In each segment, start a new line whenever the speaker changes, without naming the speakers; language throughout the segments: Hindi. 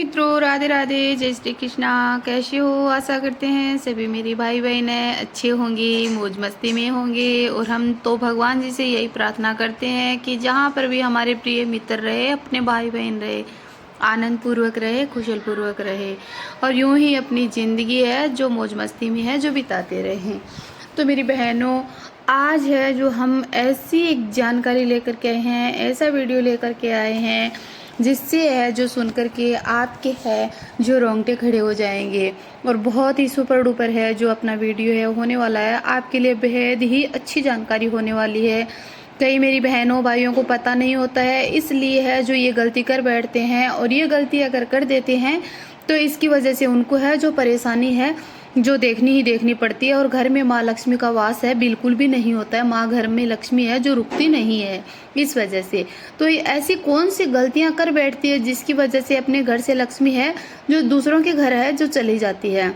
मित्रों, राधे राधे, जय श्री कृष्णा। कैसे हो? आशा करते हैं सभी मेरे भाई बहन अच्छे होंगे, मौज मस्ती में होंगे। और हम तो भगवान जी से यही प्रार्थना करते हैं कि जहाँ पर भी हमारे प्रिय मित्र रहे, अपने भाई बहन रहे, आनंद पूर्वक रहे, कुशल पूर्वक रहे और यूं ही अपनी ज़िंदगी है जो मौज मस्ती में है जो बिताते रहें। तो मेरी बहनों, आज है जो हम ऐसी एक जानकारी लेकर के आए हैं, ऐसा वीडियो लेकर के आए हैं जिससे है जो सुनकर के आपके है जो रोंगटे खड़े हो जाएंगे। और बहुत ही सुपर डुपर है जो अपना वीडियो है होने वाला है, आपके लिए बेहद ही अच्छी जानकारी होने वाली है। कई मेरी बहनों भाइयों को पता नहीं होता है, इसलिए है जो ये गलती कर बैठते हैं। और ये गलती अगर कर देते हैं तो इसकी वजह से उनको है जो परेशानी है जो देखनी ही देखनी पड़ती है। और घर में माँ लक्ष्मी का वास है बिल्कुल भी नहीं होता है, माँ घर में लक्ष्मी है जो रुकती नहीं है इस वजह से। तो ये ऐसी कौन सी गलतियां कर बैठती है जिसकी वजह से अपने घर से लक्ष्मी है जो दूसरों के घर है जो चली जाती है।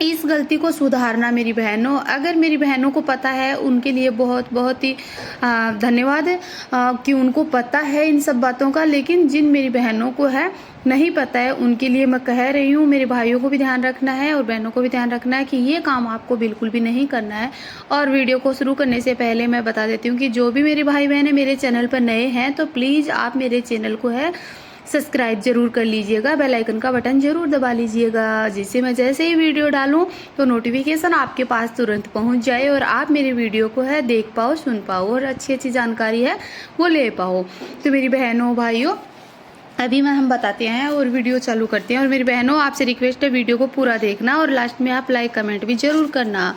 इस गलती को सुधारना मेरी बहनों, अगर मेरी बहनों को पता है उनके लिए बहुत बहुत ही धन्यवाद कि उनको पता है इन सब बातों का। लेकिन जिन मेरी बहनों को है नहीं पता है उनके लिए मैं कह रही हूँ, मेरे भाइयों को भी ध्यान रखना है और बहनों को भी ध्यान रखना है कि ये काम आपको बिल्कुल भी नहीं करना है। और वीडियो को शुरू करने से पहले मैं बता देती हूँ कि जो भी मेरे भाई बहन है मेरे चैनल पर नए हैं तो प्लीज़ आप मेरे चैनल को है सब्सक्राइब जरूर कर लीजिएगा, बेल आइकन का बटन जरूर दबा लीजिएगा, जिससे मैं जैसे ही वीडियो डालूं तो नोटिफिकेशन आपके पास तुरंत पहुंच जाए और आप मेरे वीडियो को है देख पाओ, सुन पाओ और अच्छी अच्छी जानकारी है वो ले पाओ। तो मेरी बहनों भाइयों, अभी मैं हम बताते हैं और वीडियो चालू करते हैं। और मेरी बहनों आपसे रिक्वेस्ट है वीडियो को पूरा देखना और लास्ट में आप लाइक कमेंट भी जरूर करना।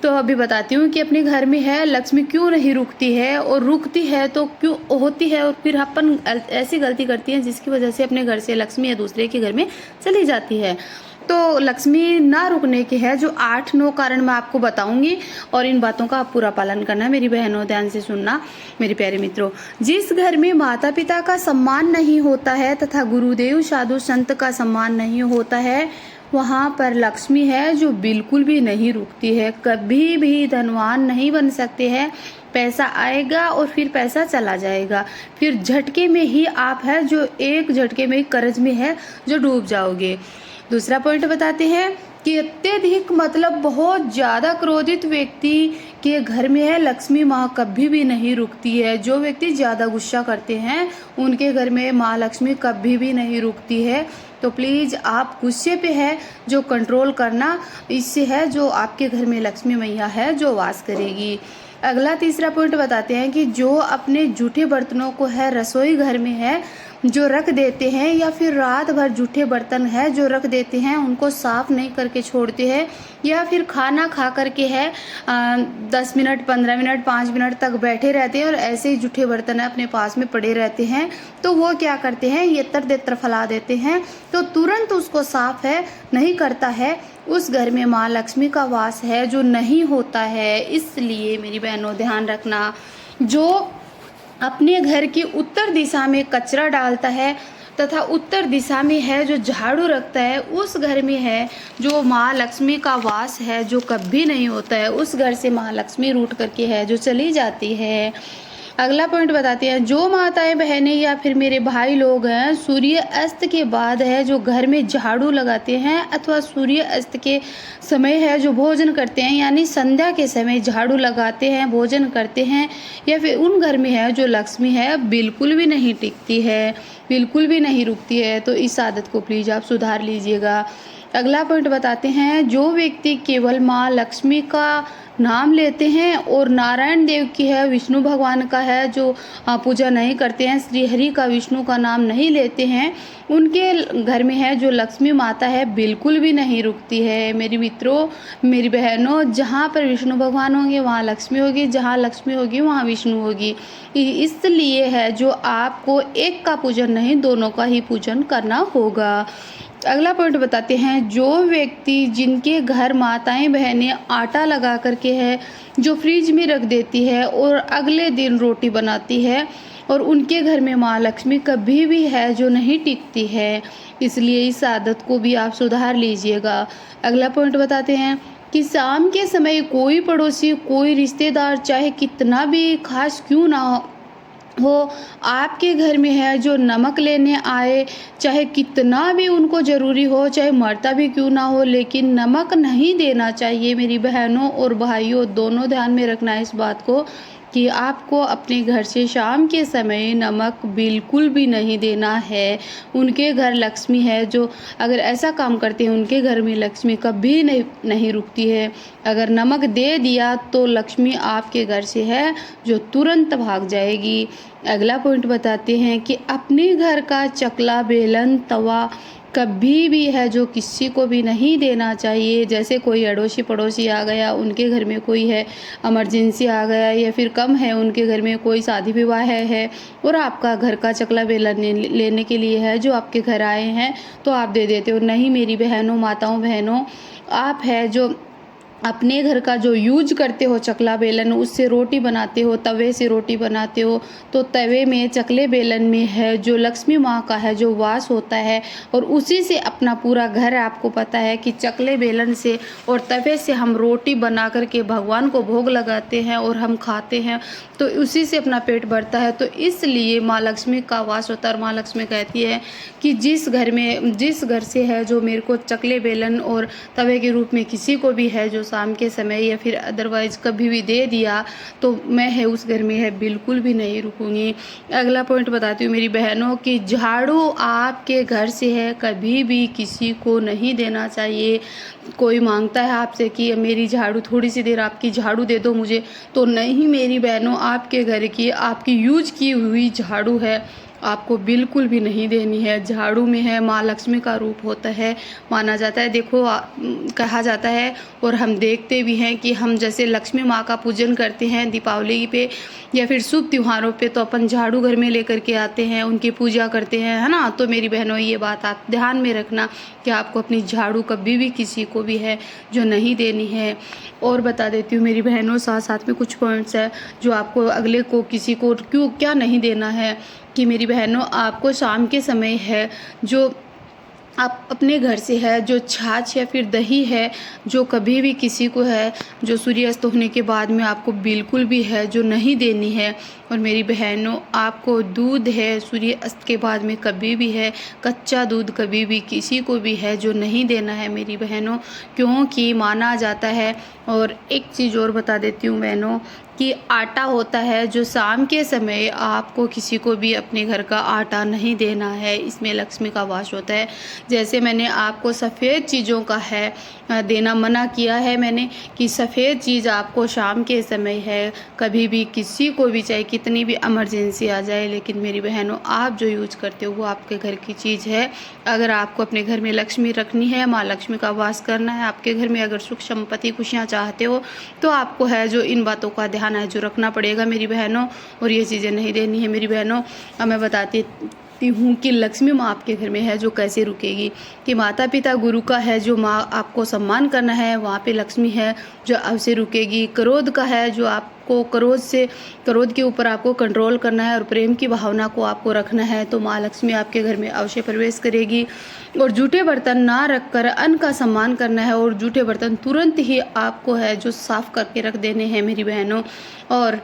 तो अभी बताती हूँ कि अपने घर में है लक्ष्मी क्यों नहीं रुकती है, और रुकती है तो क्यों होती है, और फिर अपन ऐसी गलती करती हैं जिसकी वजह से अपने घर से लक्ष्मी या दूसरे के घर में चली जाती है। तो लक्ष्मी ना रुकने के है जो 8-9 कारण मैं आपको बताऊंगी और इन बातों का आप पूरा पालन करना। मेरी बहनों ध्यान से सुनना मेरे प्यारे मित्रों। जिस घर में माता पिता का सम्मान नहीं होता है तथा गुरुदेव साधु संत का सम्मान नहीं होता है, वहाँ पर लक्ष्मी है जो बिल्कुल भी नहीं रुकती है, कभी भी धनवान नहीं बन सकते हैं। पैसा आएगा और फिर पैसा चला जाएगा, फिर झटके में ही आप है जो एक झटके में कर्ज में है जो डूब जाओगे। दूसरा पॉइंट बताते हैं कि अत्यधिक मतलब बहुत ज़्यादा क्रोधित व्यक्ति के घर में है लक्ष्मी माँ कभी भी नहीं रुकती है। जो व्यक्ति ज़्यादा गुस्सा करते हैं उनके घर में माँ लक्ष्मी कभी भी नहीं रुकती है। तो प्लीज़ आप गुस्से पे है जो कंट्रोल करना, इससे है जो आपके घर में लक्ष्मी मैया है जो वास करेगी। अगला तीसरा पॉइंट बताते हैं कि जो अपने जूठे बर्तनों को है रसोई घर में है जो रख देते हैं, या फिर रात भर जूठे बर्तन है जो रख देते हैं उनको साफ नहीं करके छोड़ते हैं, या फिर खाना खा करके है 10 मिनट 15 मिनट 5 मिनट तक बैठे रहते हैं और ऐसे ही जूठे बर्तन अपने पास में पड़े रहते हैं, तो वो क्या करते हैं ये तर देतर फैला देते हैं, तो तुरंत उसको साफ है नहीं करता है, उस घर में माँ लक्ष्मी का वास है जो नहीं होता है। इसलिए मेरी बहनों ध्यान रखना, जो अपने घर की उत्तर दिशा में कचरा डालता है तथा उत्तर दिशा में है जो झाड़ू रखता है, उस घर में है जो माँ लक्ष्मी का वास है जो कभी नहीं होता है। उस घर से माँ लक्ष्मी रूठ करके है जो चली जाती है। अगला पॉइंट बताते हैं, जो माताएं बहनें या फिर मेरे भाई लोग हैं सूर्य अस्त के बाद है जो घर में झाड़ू लगाते हैं अथवा सूर्य अस्त के समय है जो भोजन करते हैं, यानी संध्या के समय झाड़ू लगाते हैं भोजन करते हैं, या फिर उन घर में है जो लक्ष्मी है बिल्कुल भी नहीं टिकती है, बिल्कुल भी नहीं रुकती है। तो इस आदत को प्लीज़ आप सुधार लीजिएगा। अगला पॉइंट बताते हैं, जो व्यक्ति केवल माँ लक्ष्मी का नाम लेते हैं और नारायण देव की है विष्णु भगवान का है जो पूजा नहीं करते हैं, श्री हरि का विष्णु का नाम नहीं लेते हैं, उनके घर में है जो लक्ष्मी माता है बिल्कुल भी नहीं रुकती है। मेरी मित्रों मेरी बहनों, जहाँ पर विष्णु भगवान होंगे वहाँ लक्ष्मी होगी, जहाँ लक्ष्मी होगी वहाँ विष्णु होगी। इसलिए है जो आपको एक का पूजन नहीं दोनों का ही पूजन करना होगा। अगला पॉइंट बताते हैं, जो व्यक्ति जिनके घर माताएं बहनें आटा लगा करके है जो फ्रिज में रख देती है और अगले दिन रोटी बनाती है, और उनके घर में माँ लक्ष्मी कभी भी है जो नहीं टिकती है। इसलिए इस आदत को भी आप सुधार लीजिएगा। अगला पॉइंट बताते हैं कि शाम के समय कोई पड़ोसी कोई रिश्तेदार चाहे कितना भी खास क्यों ना वो आपके घर में है जो नमक लेने आए, चाहे कितना भी उनको ज़रूरी हो, चाहे मरता भी क्यों ना हो, लेकिन नमक नहीं देना चाहिए। मेरी बहनों और भाइयों दोनों ध्यान में रखना है इस बात को कि आपको अपने घर से शाम के समय नमक बिल्कुल भी नहीं देना है। उनके घर लक्ष्मी है, जो अगर ऐसा काम करते हैं उनके घर में लक्ष्मी कभी नहीं रुकती है। अगर नमक दे दिया तो लक्ष्मी आपके घर से है जो तुरंत भाग जाएगी। अगला पॉइंट बताते हैं कि अपने घर का चकला, बेलन, तवा कभी भी है जो किसी को भी नहीं देना चाहिए। जैसे कोई अड़ोसी पड़ोसी आ गया, उनके घर में कोई है, इमरजेंसी आ गया, या फिर कम है उनके घर में कोई शादी विवाह है और आपका घर का चकला बेलन लेने के लिए है जो आपके घर आए हैं, तो आप दे देते हो। नहीं मेरी बहनों, माताओं, बहनों, आप है जो अपने घर का जो यूज करते हो चकला बेलन, उससे रोटी बनाते हो, तवे से रोटी बनाते हो, तो तवे में, चकले बेलन में है जो लक्ष्मी माँ का है जो वास होता है, और उसी से अपना पूरा घर, आपको पता है कि चकले बेलन से और तवे से हम रोटी बना करके भगवान को भोग लगाते हैं और हम खाते हैं, तो उसी से अपना पेट भरता है। तो इसलिए माँ लक्ष्मी का वास होता है। और माँ लक्ष्मी कहती है कि जिस घर से है जो मेरे को चकले बेलन और तवे के रूप में किसी को भी है जो शाम के समय या फिर अदरवाइज कभी भी दे दिया, तो मैं है उस घर में है बिल्कुल भी नहीं रुकूंगी। अगला पॉइंट बताती हूँ मेरी बहनों कि झाड़ू आपके घर से है कभी भी किसी को नहीं देना चाहिए। कोई मांगता है आपसे कि मेरी झाड़ू, थोड़ी सी देर आपकी झाड़ू दे दो मुझे, तो नहीं मेरी बहनों, आपके घर की, आपकी यूज की हुई झाड़ू है, आपको बिल्कुल भी नहीं देनी है। झाड़ू में है माँ लक्ष्मी का रूप होता है, माना जाता है। देखो कहा जाता है और हम देखते भी हैं कि हम जैसे लक्ष्मी माँ का पूजन करते हैं दीपावली पे या फिर शुभ त्योहारों पे, तो अपन झाड़ू घर में लेकर के आते हैं, उनकी पूजा करते हैं, है ना। तो मेरी बहनों ये बात आप ध्यान में रखना कि आपको अपनी झाड़ू कभी भी किसी को भी है जो नहीं देनी है। और बता देती हूँ मेरी बहनों, साथ साथ में कुछ पॉइंट्स है जो आपको अगले को, किसी को क्या नहीं देना है। कि मेरी बहनों, आपको शाम के समय है जो आप अपने घर से है जो छाछ या फिर दही है जो कभी भी किसी को है जो सूर्यास्त होने के बाद में आपको बिल्कुल भी है जो नहीं देनी है। और मेरी बहनों, आपको दूध है सूर्यास्त के बाद में कभी भी है, कच्चा दूध कभी भी किसी को भी है जो नहीं देना है मेरी बहनों, क्योंकि माना जाता है। और एक चीज़ और बता देती हूँ बहनों कि आटा होता है जो शाम के समय आपको किसी को भी अपने घर का आटा नहीं देना है, इसमें लक्ष्मी का वास होता है। जैसे मैंने आपको सफ़ेद चीज़ों का है देना मना किया है मैंने कि सफ़ेद चीज़ आपको शाम के समय है कभी भी किसी को भी, चाहे कितनी भी इमरजेंसी आ जाए, लेकिन मेरी बहनों आप जो यूज करते हो वो आपके घर की चीज़ है। अगर आपको अपने घर में लक्ष्मी रखनी है, माँ लक्ष्मी का वास करना है आपके घर में, अगर सुख संपत्ति खुशियाँ चाहते हो, तो आपको है जो इन बातों का ध्यान है जो रखना पड़ेगा मेरी बहनों, और ये चीज़ें नहीं देनी है मेरी बहनों। अब मैं बताती हूँ कि लक्ष्मी माँ आपके घर में है जो कैसे रुकेगी। कि माता पिता गुरु का है जो माँ आपको सम्मान करना है, वहाँ पे लक्ष्मी है जो अवश्य रुकेगी। क्रोध का है जो आपको क्रोध के ऊपर आपको कंट्रोल करना है और प्रेम की भावना को आपको रखना है, तो माँ लक्ष्मी आपके घर में अवश्य प्रवेश करेगी। और जूठे बर्तन ना रखकर अन्न का सम्मान करना है, और जूठे बर्तन तुरंत ही आपको है जो साफ करके रख देने हैं मेरी बहनों। और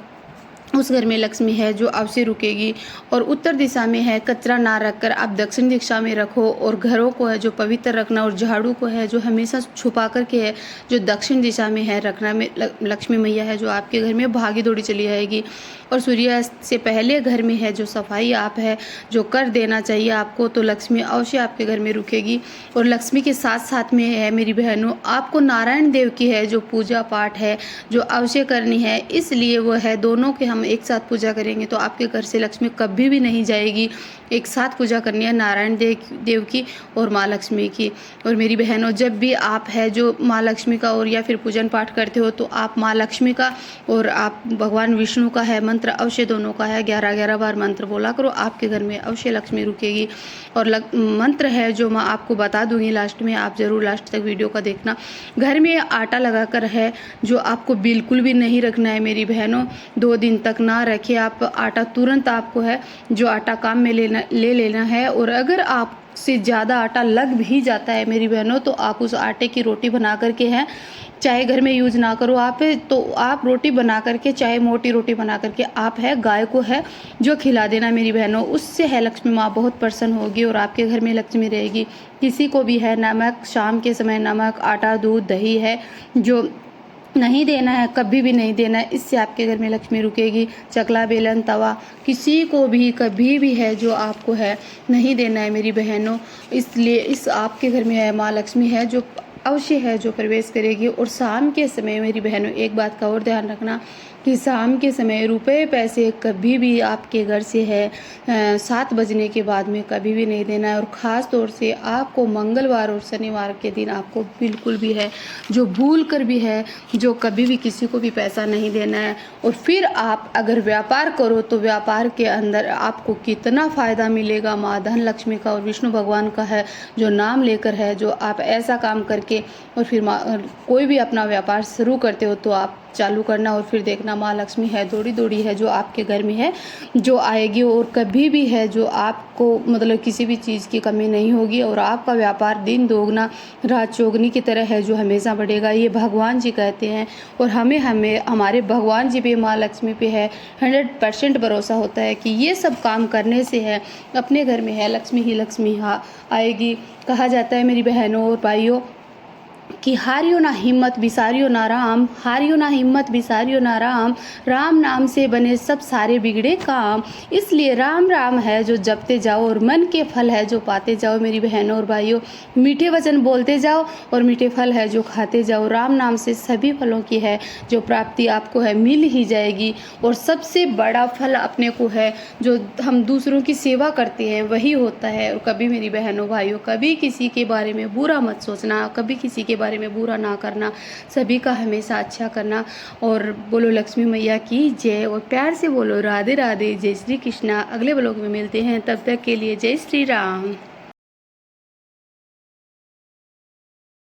उस घर में लक्ष्मी है जो अवश्य रुकेगी। और उत्तर दिशा में है कचरा ना रखकर आप दक्षिण दिशा में रखो, और घरों को है जो पवित्र रखना, और झाड़ू को है जो हमेशा छुपा करके है जो दक्षिण दिशा में है रखना। में लक्ष्मी मैया है जो आपके घर में भागी दौड़ी चली आएगी। और सूर्यास्त से पहले घर में है जो सफाई आप है जो कर देना चाहिए आपको, तो लक्ष्मी अवश्य आपके घर में रुकेगी। और लक्ष्मी के साथ साथ में है मेरी बहनों, आपको नारायण देव की है जो पूजा पाठ है जो अवश्य करनी है, इसलिए वो है दोनों के हम एक साथ पूजा करेंगे तो आपके घर से लक्ष्मी कभी भी नहीं जाएगी। एक साथ पूजा करनी है नारायण देव की और माँ लक्ष्मी की। और मेरी बहनों, जब भी आप है जो माँ लक्ष्मी का और या फिर पूजन पाठ करते हो, तो आप माँ लक्ष्मी का और आप भगवान विष्णु का है मंत्र अवश्य दोनों का है 11-11 बार मंत्र बोला करो, आपके घर में अवश्य लक्ष्मी रुकेगी। और मंत्र है जो मैं आपको बता दूंगी लास्ट में, आप ज़रूर लास्ट तक वीडियो का देखना। घर में आटा लगाकर है जो आपको बिल्कुल भी नहीं रखना है मेरी बहनों, 2 दिन तक ना रखे आप आटा, तुरंत आपको है जो आटा काम में ले लेना है। और अगर आप से ज़्यादा आटा लग भी जाता है मेरी बहनों, तो आप उस आटे की रोटी बना करके हैं, चाहे घर में यूज़ ना करो आप, तो आप रोटी बना करके, चाहे मोटी रोटी बना करके आप है गाय को है जो खिला देना मेरी बहनों। उससे है लक्ष्मी माँ बहुत प्रसन्न होगी और आपके घर में लक्ष्मी रहेगी। किसी को भी है नमक, शाम के समय नमक, आटा, दूध, दही है जो नहीं देना है, कभी भी नहीं देना है, इससे आपके घर में लक्ष्मी रुकेगी। चकला, बेलन, तवा किसी को भी कभी भी है जो आपको है नहीं देना है मेरी बहनों। इसलिए इस आपके घर में है माँ लक्ष्मी है जो अवश्य है जो प्रवेश करेगी। और शाम के समय मेरी बहनों एक बात का और ध्यान रखना कि शाम के समय रुपए पैसे कभी भी आपके घर से है 7 बजने के बाद में कभी भी नहीं देना है। और ख़ास तौर से आपको मंगलवार और शनिवार के दिन आपको बिल्कुल भी है जो भूल कर भी है जो कभी भी किसी को भी पैसा नहीं देना है। और फिर आप अगर व्यापार करो तो व्यापार के अंदर आपको कितना फ़ायदा मिलेगा माँ धन लक्ष्मी का और विष्णु भगवान का है जो नाम लेकर है, जो आप ऐसा काम करके और फिर कोई भी अपना व्यापार शुरू करते हो तो आप चालू करना और फिर देखना माँ लक्ष्मी है दौड़ी दौड़ी है जो आपके घर में है जो आएगी। और कभी भी है जो आपको मतलब किसी भी चीज़ की कमी नहीं होगी और आपका व्यापार दिन दोगुना रात चौगनी की तरह है जो हमेशा बढ़ेगा। ये भगवान जी कहते हैं और हमें हमारे भगवान जी पे माँ लक्ष्मी पे है 100% भरोसा होता है कि ये सब काम करने से है अपने घर में है लक्ष्मी ही लक्ष्मी आएगी। कहा जाता है मेरी बहनों और भाइयों कि हारियो ना हिम्मत बिसारियो ना राम, हारियो ना हिम्मत बिसारियो ना राम, राम नाम से बने सब सारे बिगड़े काम। इसलिए राम राम है जो जपते जाओ और मन के फल है जो पाते जाओ मेरी बहनों और भाइयों। मीठे वचन बोलते जाओ और मीठे फल है जो खाते जाओ। राम नाम से सभी फलों की है जो प्राप्ति आपको है मिल ही जाएगी। और सबसे बड़ा फल अपने को है जो हम दूसरों की सेवा करते हैं वही होता है। और कभी मेरी बहनों भाइयों कभी किसी के बारे में बुरा मत सोचना, कभी किसी के बारे में बुरा ना करना, सभी का हमेशा अच्छा करना। और बोलो लक्ष्मी मैया की जय और प्यार से बोलो राधे राधे, जय श्री कृष्णा। अगले ब्लॉग में मिलते हैं, तब तक के लिए जय श्री राम।